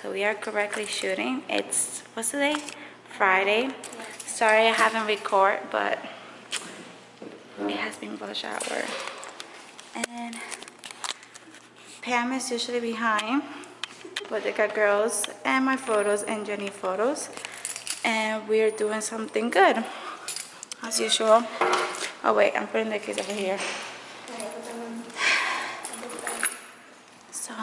So we are correctly shooting. It's, what's today? Friday. Sorry I haven't recorded, but it has been rush hour. And Pam is usually behind Bodega girls and my photos and Jenny photos. And we're doing something good, as usual. Oh wait, I'm putting the kids over here. So.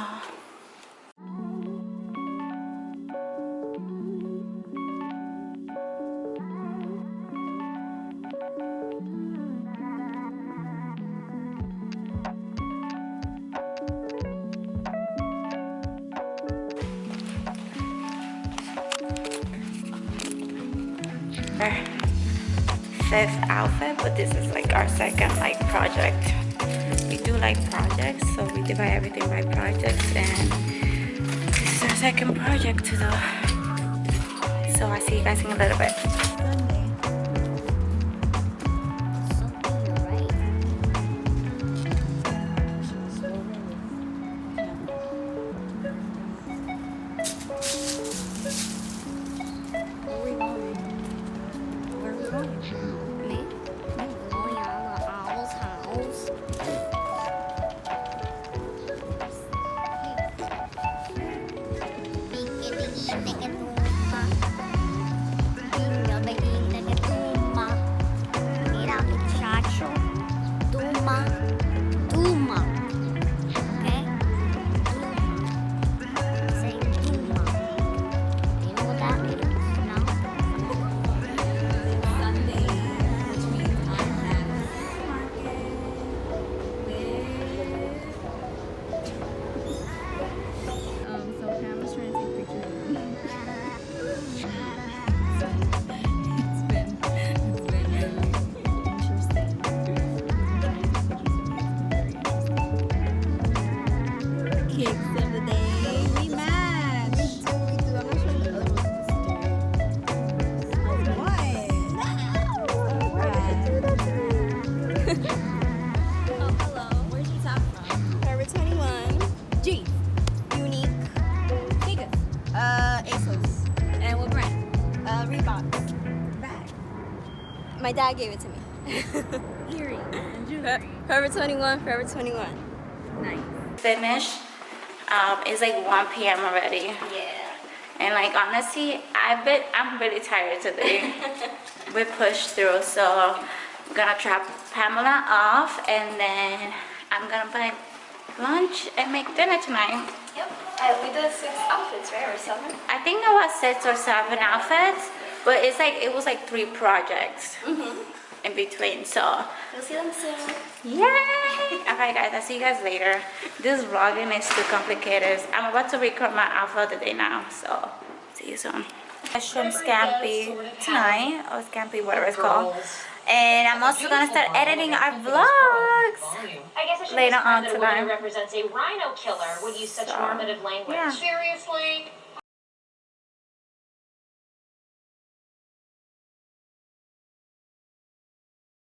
Our fifth outfit, but this is like our second like project. We do like projects, so we divide everything by projects, and this is our second project to do. So I'll see you guys in a little bit. My dad gave it to me. Earrings and jewelry. Forever 21, Forever 21. Nice. Finished. It's like 1 p.m. already. Yeah. And like honestly, I'm really tired today. We pushed through, so I'm gonna drop Pamela off, and then I'm gonna buy lunch and make dinner tonight. Yep. We did 6 outfits, right? Or 7? I think there was 6 or 7 outfits, but it was like 3 projects in between. So You'll see them soon. yay! Alright guys, I'll see you guys later. This vlogging is too complicated. I'm about to record my outfit of the day now, so see you soon. Shrimp scampi tonight, or scampi, whatever it's called. And I'm also gonna start editing our vlogs later on tonight. Represents a rhino killer would use such normative language. Yeah. Seriously?